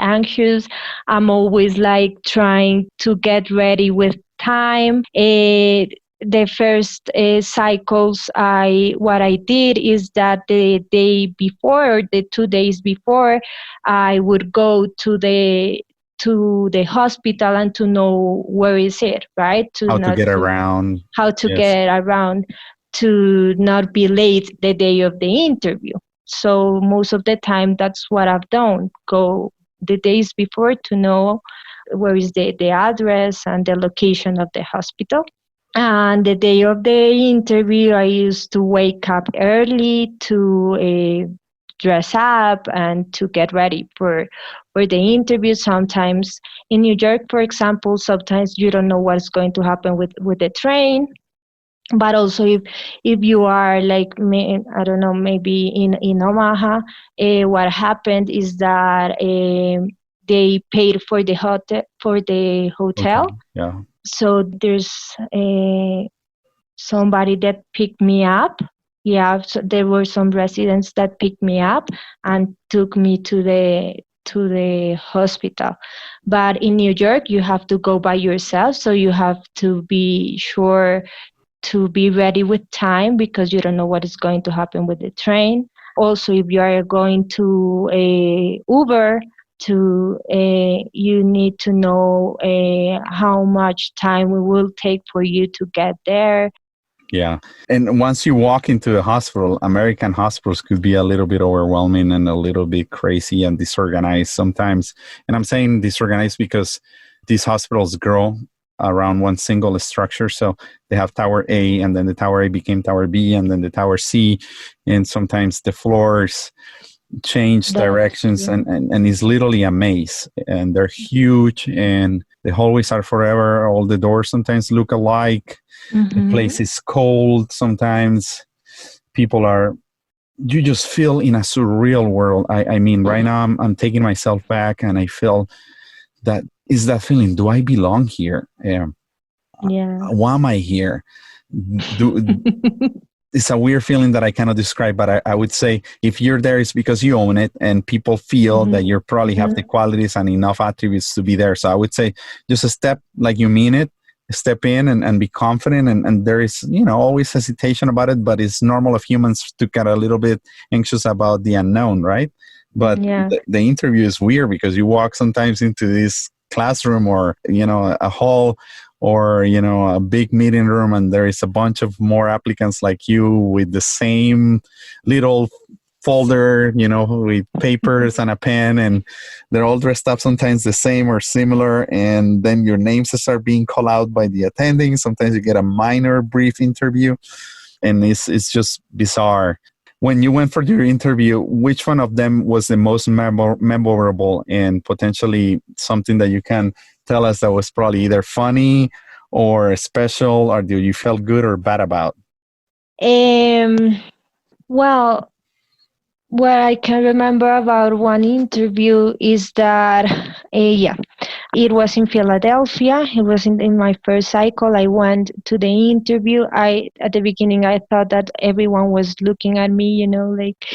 trying to get ready with time. The first cycles, what I did is that the day before, or the 2 days before, I would go to the hospital and to know where is it, right? How to get around. to not be late the day of the interview. So most of the time, that's what I've done. Go the days before to know where is the address and the location of the hospital. And the day of the interview, I used to wake up early to dress up and to get ready for the interview. Sometimes in New York, for example, sometimes you don't know what's going to happen with the train. But also if you are like, I don't know, maybe in Omaha, what happened is that they paid for the hotel. Okay. Yeah. So there's somebody that picked me up. Yeah, so there were some residents that picked me up and took me to the hospital. But in New York, you have to go by yourself, so you have to be sure to be ready with time because you don't know what is going to happen with the train. Also, if you are going to a Uber, you need to know how much time it will take for you to get there. Yeah. And once you walk into the hospital, American hospitals could be a little bit overwhelming and a little bit crazy and disorganized sometimes. And I'm saying disorganized because these hospitals grow around one single structure. So they have Tower A, and then the Tower A became Tower B, and then the Tower C. And sometimes the floors change directions, and it's literally a maze. And they're huge, and the hallways are forever. All the doors sometimes look alike. The place is cold sometimes. You just feel in a surreal world. I mean, right now I'm taking myself back, and I feel that feeling. Do I belong here? Yeah. Why am I here? It's a weird feeling that I cannot describe, but I would say if you're there, it's because you own it, and people feel that you probably have the qualities and enough attributes to be there. So I would say just a step like you mean it. Step in and be confident, and there is always hesitation about it, but it's normal of humans to get a little bit anxious about the unknown, right? But the interview is weird because you walk sometimes into this classroom or a hall or a big meeting room, and there is a bunch of more applicants like you with the same little folder, with papers and a pen, and they're all dressed up sometimes the same or similar, and then your names start being called out by the attending. Sometimes you get a minor brief interview, and it's just bizarre. When you went for your interview, which one of them was the most memorable and potentially something that you can tell us that was probably either funny or special, or do you feel good or bad about? Well, what I can remember about one interview is that, it was in Philadelphia. It was in my first cycle. I went to the interview. At the beginning, I thought that everyone was looking at me, like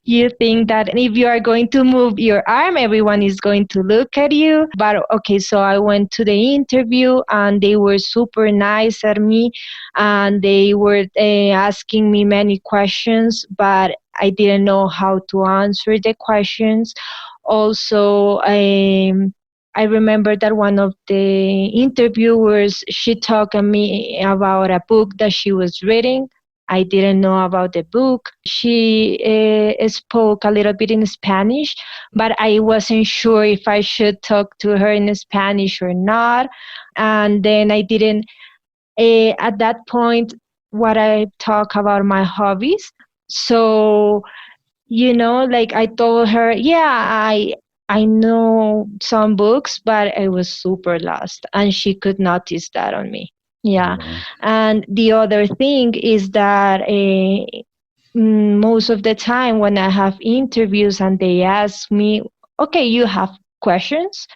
you think that if you are going to move your arm, everyone is going to look at you. But okay, so I went to the interview and they were super nice at me, and they were asking me many questions, but I didn't know how to answer the questions. Also, I remember that one of the interviewers, she talked to me about a book that she was reading. I didn't know about the book. She spoke a little bit in Spanish, but I wasn't sure if I should talk to her in Spanish or not. And then I didn't, at that point, what I talk about my hobbies. So, like I told her, I know some books, but I was super lost, and she could notice that on me. Yeah. Mm-hmm. And the other thing is that most of the time when I have interviews and they ask me, okay, you have questions?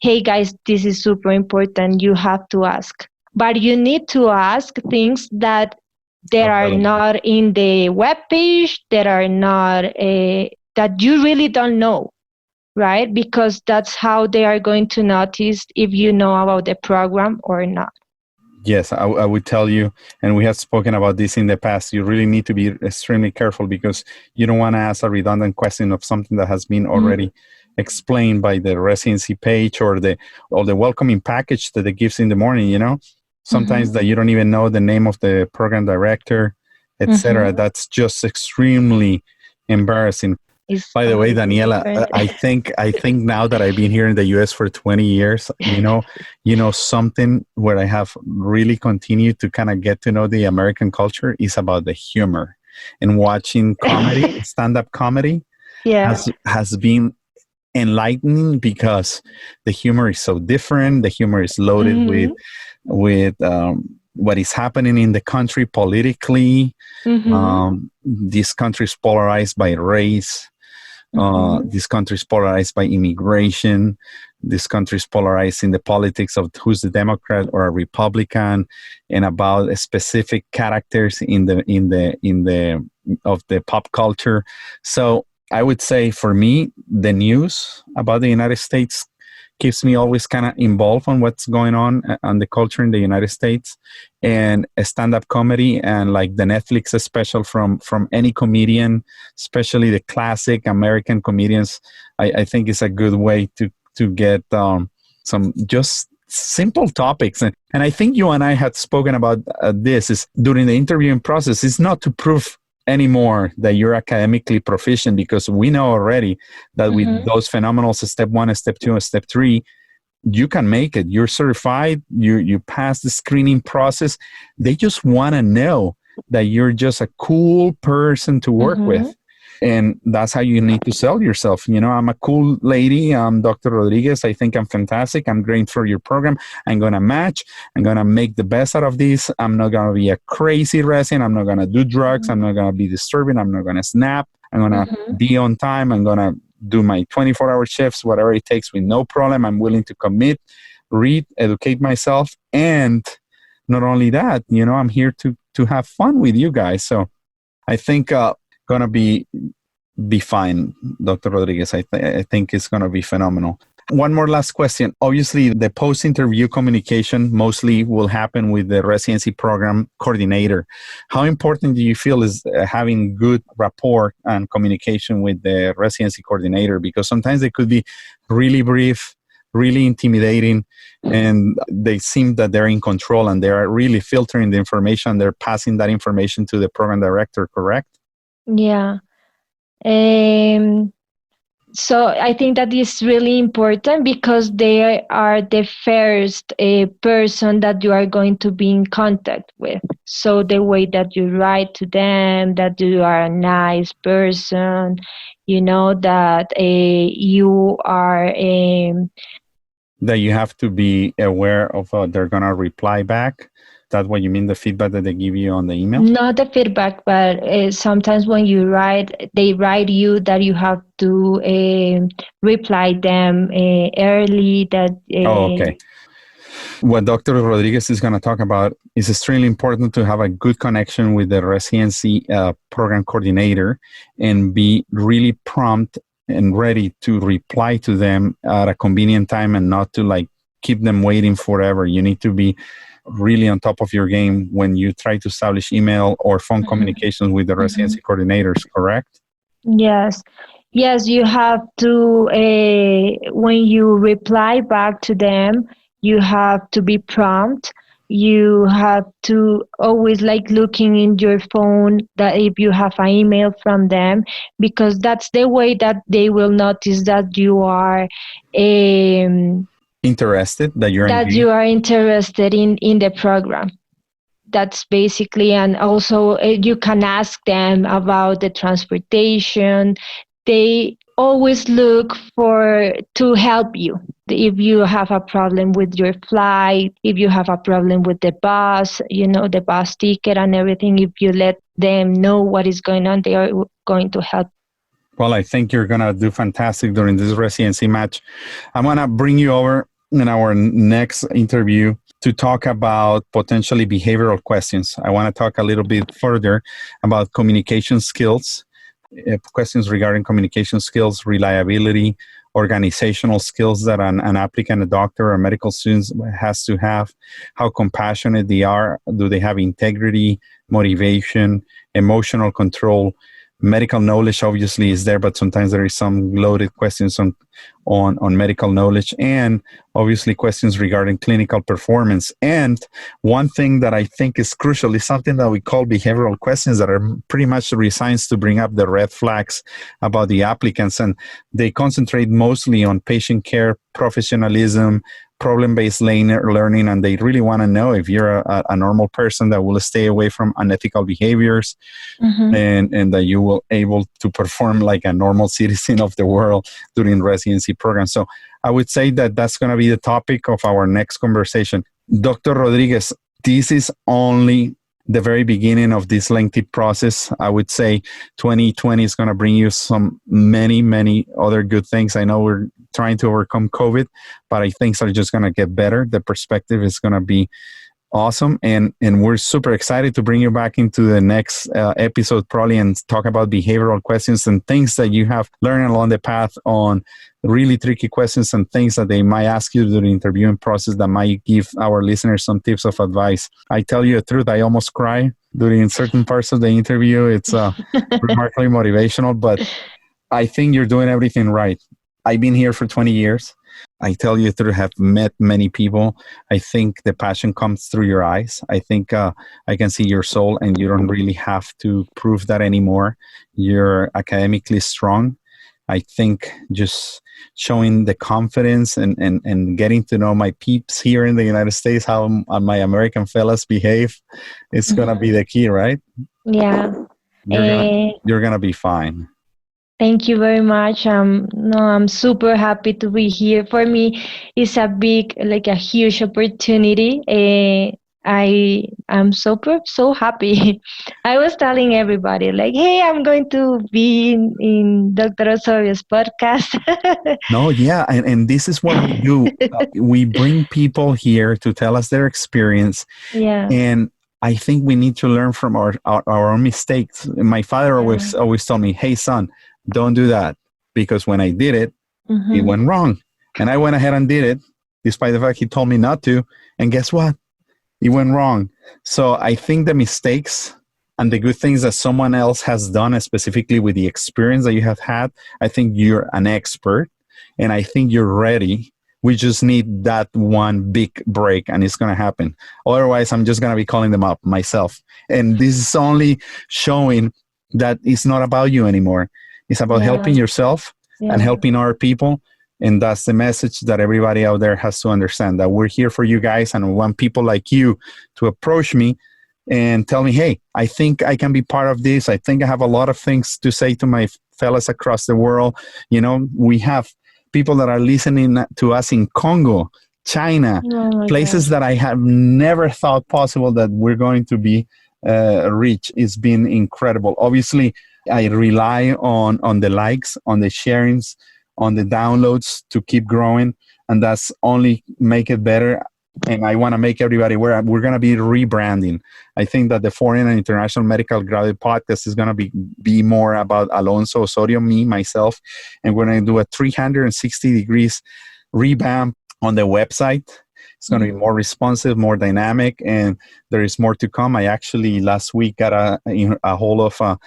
Hey guys, this is super important. You have to ask. But you need to ask things that are not in the web page, that are not, that you really don't know. Right? Because that's how they are going to notice if you know about the program or not. Yes, I would tell you, and we have spoken about this in the past, you really need to be extremely careful because you don't want to ask a redundant question of something that has been already explained by the residency page or the welcoming package that it gives in the morning, Sometimes that you don't even know the name of the program director, etc. That's just extremely embarrassing. It's By the way, completely Daniela, different. I think now that I've been here in the US for 20 years, something where I have really continued to kind of get to know the American culture is about the humor. And watching comedy, stand-up comedy Yeah. has been enlightening because the humor is so different. The humor is loaded Mhm. with what is happening in the country politically. Mhm. This country is polarized by race. Mhm. This country is polarized by immigration. This country is polarized in the politics of who's a Democrat or a Republican, and about specific characters in the of the pop culture. So I would say for me, the news about the United States keeps me always kind of involved on what's going on the culture in the United States, and a stand-up comedy and like the Netflix special from any comedian, especially the classic American comedians. I think is a good way to get some just simple topics. And I think you and I had spoken about this is during the interviewing process. It's not to prove anymore that you're academically proficient, because we know already that with Mhm. those phenomenals, step 1, step 2, and step 3, you can make it. You're certified. You pass the screening process. They just want to know that you're just a cool person to work Mhm. with. And that's how you need to sell yourself. I'm a cool lady. I'm Dr. Rodriguez. I think I'm fantastic. I'm great for your program. I'm going to match. I'm going to make the best out of this. I'm not going to be a crazy resident. I'm not going to do drugs. I'm not going to be disturbing. I'm not going to snap. I'm going to Mhm. be on time. I'm going to do my 24-hour shifts, whatever it takes, with no problem. I'm willing to commit, read, educate myself. And not only that, I'm here to have fun with you guys. So I think going to be fine, Dr. Rodriguez. I think it's going to be phenomenal. One more last question. Obviously, the post-interview communication mostly will happen with the residency program coordinator. How important do you feel is having good rapport and communication with the residency coordinator? Because sometimes they could be really brief, really intimidating, and they seem that they're in control and they're really filtering the information. They're passing that information to the program director, correct? Yeah. Um, so I think that is really important because they are the first person that you are going to be in contact with. So the way that you write to them, that you are a nice person, that you are That you have to be aware of they're going to reply back. That's what you mean, the feedback that they give you on the email? not the feedback, but sometimes when you write, they write you that you have to reply them early. That Oh, okay. What Dr. Rodriguez is going to talk about is extremely important to have a good connection with the residency program coordinator and be really prompt and ready to reply to them at a convenient time and not to like keep them waiting forever. You need to be really on top of your game when you try to establish email or phone communications with the residency coordinators, correct? Yes. Yes, you have to, when you reply back to them, you have to be prompt. You have to always like looking in your phone that if you have an email from them, because that's the way that they will notice that you are Interested, that you're that engaged. you are interested in the program. That's basically, and also you can ask them about the transportation. They always look for to help you if you have a problem with your flight, if you have a problem with the bus, the bus ticket and everything. If you let them know what is going on, they are going to help. Well, I think you're going to do fantastic during this residency match. I'm going to bring you over in our next interview to talk about potentially behavioral questions. I want to talk a little bit further about communication skills, questions regarding communication skills, reliability, organizational skills that an applicant, a doctor, or medical student has to have, how compassionate they are, do they have integrity, motivation, emotional control, medical knowledge obviously is there, but sometimes there is some loaded questions on medical knowledge, and obviously questions regarding clinical performance. And one thing that I think is crucial is something that we call behavioral questions that are pretty much designed to bring up the red flags about the applicants. And they concentrate mostly on patient care, professionalism, problem-based learning, and they really want to know if you're a normal person that will stay away from unethical behaviors, and that you will able to perform like a normal citizen of the world during residency program. So I would say that that's going to be the topic of our next conversation. Dr. Rodriguez, this is only the very beginning of this lengthy process. I would say 2020 is going to bring you many other good things. I know we're trying to overcome COVID, but I think things are just going to get better. The perspective is going to be awesome. And we're super excited to bring you back into the next episode probably and talk about behavioral questions and things that you have learned along the path on really tricky questions and things that they might ask you during the interviewing process that might give our listeners some tips of advice. I tell you the truth, I almost cry during certain parts of the interview. It's remarkably motivational, but I think you're doing everything right. I've been here for 20 years. I tell you the truth, have met many people. I think the passion comes through your eyes. I think I can see your soul, and you don't really have to prove that anymore. You're academically strong. I think just showing the confidence and getting to know my peeps here in the United States, how my American fellas behave, is going to be the key, right? Yeah. You're gonna be fine. Thank you very much. No, I'm super happy to be here. For me, it's a huge opportunity. I'm so happy. I was telling everybody, like, hey, I'm going to be in Dr. Rosario's podcast. No, yeah, and this is what we do. We bring people here to tell us their experience. Yeah. And I think we need to learn from our own mistakes. My father always told me, hey, son, don't do that, because when I did it, it went wrong. And I went ahead and did it, despite the fact he told me not to. And guess what? It went wrong. So I think the mistakes and the good things that someone else has done, specifically with the experience that you have had, I think you're an expert, and I think you're ready. We just need that one big break, and it's going to happen. Otherwise, I'm just going to be calling them up myself. And this is only showing that it's not about you anymore. It's about helping yourself and helping other people. And that's the message that everybody out there has to understand, that we're here for you guys, and we want people like you to approach me and tell me, hey, I think I can be part of this. I think I have a lot of things to say to my fellas across the world. You know, we have people that are listening to us in Congo, China, places that I have never thought possible that we're going to be reach. It's been incredible. Obviously, I rely on the likes, on the sharings, on the downloads to keep growing, and that's only make it better. And I want to make everybody aware we're going to be rebranding. I think that the Foreign and International Medical Graduate Podcast is going to be more about Alonso Osorio, myself, and we're going to do a 360 degrees revamp on the website. It's going to be more responsive, more dynamic, and there is more to come. I actually last week got a hold of a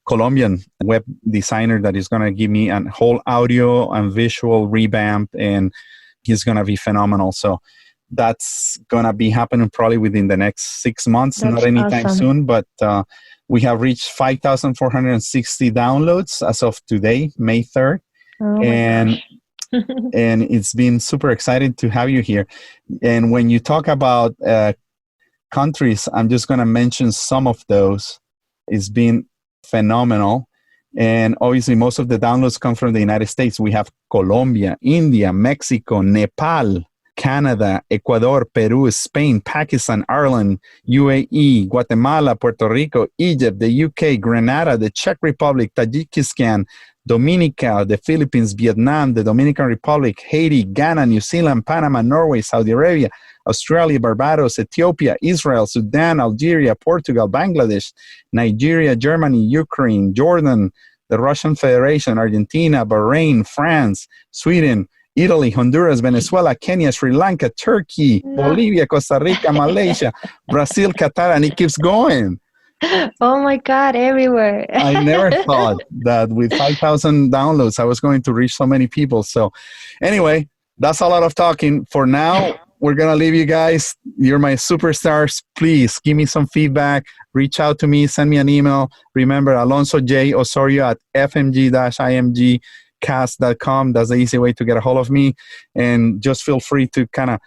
Colombian web designer that is going to give me a whole audio and visual revamp, and he's going to be phenomenal. So that's going to be happening probably within the next 6 months, not anytime soon, but we have reached 5,460 downloads as of today, May 3rd. And it's been super exciting to have you here. And when you talk about countries, I'm just going to mention some of those. It's been phenomenal. And obviously, most of the downloads come from the United States. We have Colombia, India, Mexico, Nepal, Canada, Ecuador, Peru, Spain, Pakistan, Ireland, UAE, Guatemala, Puerto Rico, Egypt, the UK, Grenada, the Czech Republic, Tajikistan, Dominica, the Philippines, Vietnam, the Dominican Republic, Haiti, Ghana, New Zealand, Panama, Norway, Saudi Arabia, Australia, Barbados, Ethiopia, Israel, Sudan, Algeria, Portugal, Bangladesh, Nigeria, Germany, Ukraine, Jordan, the Russian Federation, Argentina, Bahrain, France, Sweden, Italy, Honduras, Venezuela, Kenya, Sri Lanka, Turkey, Bolivia, Costa Rica, Malaysia, Brazil, Qatar, and it keeps going. Oh my God, everywhere. I never thought that with 5,000 downloads, I was going to reach so many people. So anyway, that's a lot of talking. For now, we're going to leave you guys. You're my superstars. Please give me some feedback. Reach out to me. Send me an email. Remember, Alonso J. Osorio at fmg-imgcast.com. That's the easy way to get a hold of me. And just feel free to kind of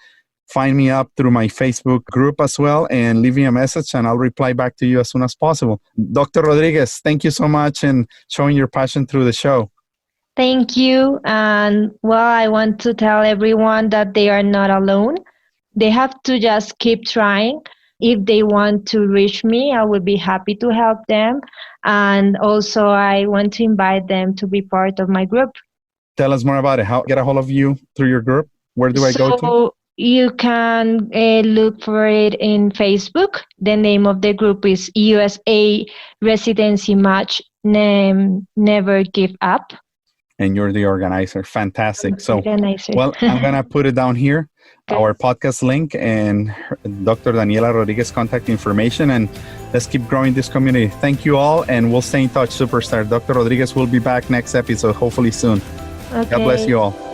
find me up through my Facebook group as well and leave me a message and I'll reply back to you as soon as possible. Dr. Rodriguez, thank you so much and showing your passion through the show. Thank you. And well, I want to tell everyone that they are not alone. They have to just keep trying. If they want to reach me, I will be happy to help them. And also, I want to invite them to be part of my group. Tell us more about it. How get a hold of you through your group? Where do I go to? You can look for it in Facebook. The name of the group is USAResidency Match, Never Give Up. And you're the organizer. Fantastic. So, organizer. Well, I'm going to put it down here, Okay. our podcast link and Dr. Daniela Rodriguez contact information. And let's keep growing this community. Thank you all. And we'll stay in touch, superstar. Dr. Rodriguez will be back next episode, hopefully soon. Okay. God bless you all.